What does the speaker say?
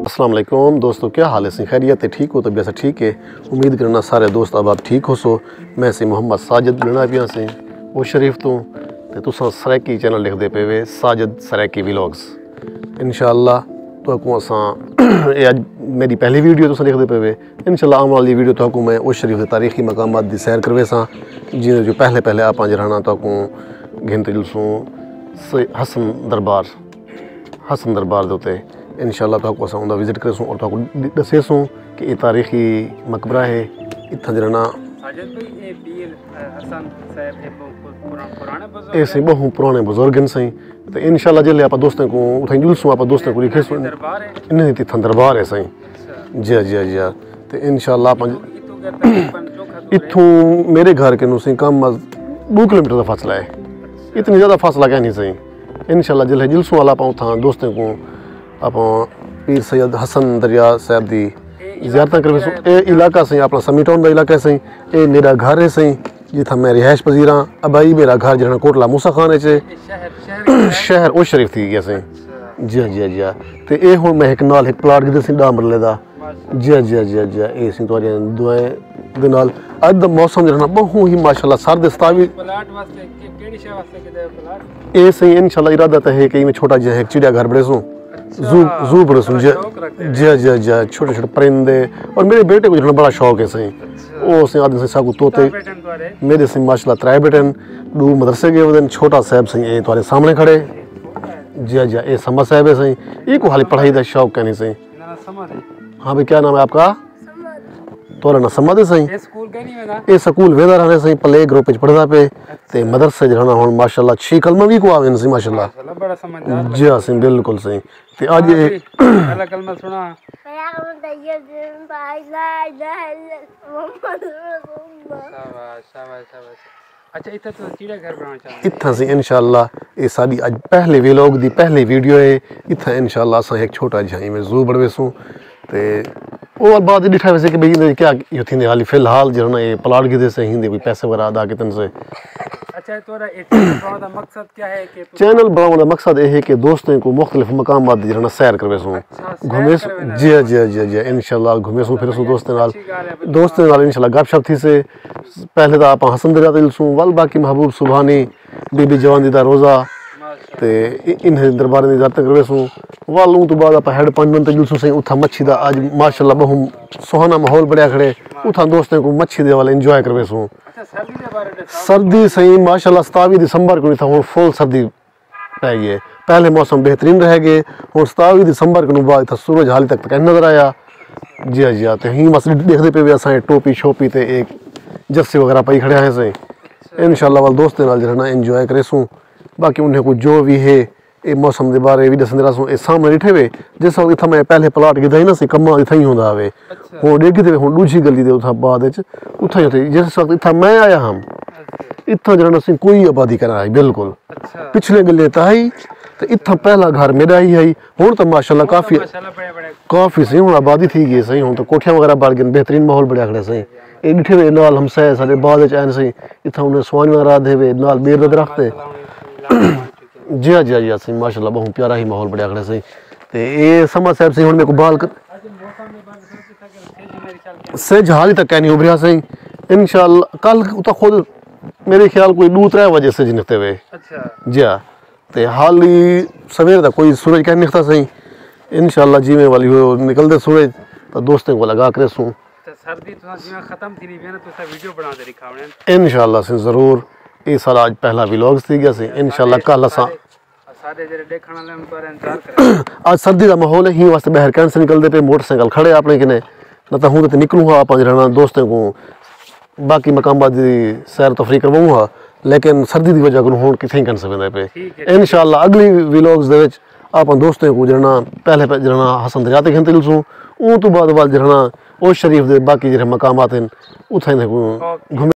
अस्सलाम वालेकुम दोस्तों, क्या हाल है? खैरियत है? ठीक हो? तबीयत से ठीक है? उम्मीद करना सारे दोस्त अब आप ठीक हो सो। मैं सी मोहम्मद साजिद मिलना पिया से वो शरीफ तो तुसा सराकी चैनल लिखते पे वे साजिद सराकी व्लॉग्स। इंशाअल्लाह तो असां अज मेरी पहली वीडियो तुसा लिखते पे वे। इंशाअल्लाह आने वाली वीडियो तो मैं उस शरीफ के तारीखी मकामात की सैर करवे सा जो पहले आप रहना तो घिनते जुलसूँ हसन दरबार दे इंशाअल्लाह तो असां उनका विजिट करेसूँ और तो दसेसूँ कि ये तारीखी मकबरा है इतना जरना ए सही बहु पुराने बुजुर्ग सही। तो इंशाअल्लाह जल्द आप दोस्तों को उठाई जुलसूँ आप दोस्तों को लिखे इन तिथन दरबार है सही। जी जी जी तो इंशाअल्लाह इतों मेरे घर के नु कम 2 किलोमीटर का फासला है, इतनी ज़्यादा फासला क्या नहीं सही। इंशाअल्लाह जल्द जुलसूँ वाला पाऊँ था दोस्तों को आप पीर सैयद हसन दरिया साहब की ज़ियारत कर। ये इलाका सही अपना समी टाउन का इलाका सही। ये मेरा घर है सही जिथा मैं रिहायश पजीर हाँ। अब आई मेरा घर जो कोटला मूसा खान है शहर ओ शरीफ थी गया सही। जी जी जी तो ये हूँ मैं एक नाल एक प्लाट गिदे सी 10 मरले का। जी जी जी जी ये सी तुहारियां दुआएं दे नाल अज दा मौसम जो बहु ही माशाअल्लाह सर्द 27 ये सही। इंशाअल्लाह इरादा तो है कि मैं छोटा जिहा एक चिड़िया घर बड़े सूँ जू बड़े सूँ। जी जी जी छोटे छोटे परिंदे और मेरे बेटे को जो बड़ा शौक है सही। वो सही आदमी से साकू तोते मेरे से माशाअल्लाह 3 बेटन 2 मदरसे गए वदन छोटा साहब सही ये तुम्हारे सामने खड़े। जी जी ये समा साहब है सही। ये को हाली पढ़ाई का शौक कहनी सही। हाँ भाई क्या नाम है आपका? तोरा ना समझ सही। ये स्कूल वेदा रहने सही प्ले ग्रुप पढ़दा पे ते मदरसे रहना हुन माशाअल्लाह 6 कलमा भी को आवे सही माशाअल्लाह। जी हां सही बिल्कुल सही। ते आज ये पहला कलमा सुना अच्छा इतना तो चिड़िया घर बनाना चाहते इतना से इंशाअल्लाह ये साडी आज पहले व्लॉग दी पहली वीडियो है। इतना इंशाअल्लाह असां एक छोटा जिहा में जू बड़वेसूं ते और बाद दिखा वैसे कि भाई क्या यो थी हाली फिलहाल जो ना ये प्लाट गिदे से हिंदे कोई पैसे वगैरह अदा कितन से। अच्छा तोरा चैनल बनाने का मकसद क्या है? कि चैनल बनाने का मकसद ये है कि दोस्तों को मुख्तलिफ मकामात जो ना सैर करवेसूं घूमे। जी जी जी जी इंशाअल्लाह घूमेसूं फिरसूं दोस्तों नाल इंशाअल्लाह गपशप थी से। पहले तो आप हसन दरिया दिलसूं वल बाकी महबूब सुभानी बीबी जवानी दा रोज़ा ते इन दरबार की ज़ियारत करवेसूं वालू तो बाद आप हेड 5 मिनट जुलसूं सही। उथा मच्छी दा आज माशाअल्लाह बहु सुहाना माहौल बढ़िया खड़े उथा दोस्तों को मच्छी दे वाले एंजॉय करवेसूं। सर्दी सही माशाअल्लाह 27 दिसंबर को था हुन फुल सर्दी पै गई। पहले मौसम बेहतरीन रह गए हुन 27 दिसंबर को बाद था सूरज हाली तक नजर आया। जी जी तो ही बस देखते पे असां टोपी शोपी ते एक जस्सी वगैरह पाई खड़े हैं सही। इंशाअल्लाह वाल दोस्तों नाल जो ना एंजॉय करेसूं। बाकी उन्हें को जो भी है ये मौसम के बारे भी दसंदे रसूँ। ये सामने डिठे वे जिस वक्त इतना मैं पहले प्लाट गिदा ही ना सी कम्मा इतना ही होंदा वे हुन देखते हुन दूसरी गली दे उथा बाद उथा ही होते जिस वक्त इतना मैं आया हम इतना जो सी कोई आबादी करा है बिल्कुल पिछले गले ताई तो इतना पहला घर मेरा ही है। हुन तो माशाअल्लाह काफ़ी सही हुन आबादी थी गई सही। हुन तो कोठियां वगैरह बन गए बेहतरीन माहौल बढ़िया खड़े सही। ये डिठे वे नाल हम सह सारे बाद आए सही इतना उन्हें स्वानी वगैरह दे वे नाल बेर दा दरख्त है। जी जी जी सही माशाअल्लाह बहुत प्यारा ही माहौल बढ़िया खड़े सही। तो ये समा साहब सही हुन मेरे को बाल से जहाली तक क्या नहीं उभरिया सही। इंशाअल्लाह कल उता खुद मेरे ख्याल कोई 2-3 बजे से निकते हुए। जी हाँ तो हाली सवेरे तक कोई सूरज क्या निकता सही। इंशाअल्लाह जी में वाली हो निकलते सूरज तो दोस्तों को लगा करे सूँ सर्दी खत्म थी नहीं ना तो वीडियो बना दे दिखावने इंशाअल्लाह से जरूर। ये सारा आज पहला व्लॉग थी गया से इंशाअल्लाह कल असा आज सर्दी का माहौल है ही वास्ते बाहर कैन से निकलते पे मोटरसाइकिल खड़े अपने किने न तो हूँ तो निकलूँगा आप रहना दोस्तों को बाकी मकाम सैर तफरी करवाऊँगा लेकिन सर्दी की वजह को हूँ कितने कर सकते पे। इंशाअल्लाह अगली व्लॉग्स दे आप दोस्तों को जरना पहले जरना हसन दरिया ते घंटे लसूँ वो तो बाद जरना उस शरीफ दे बाकी जो मकामात हैं उथे घूमे।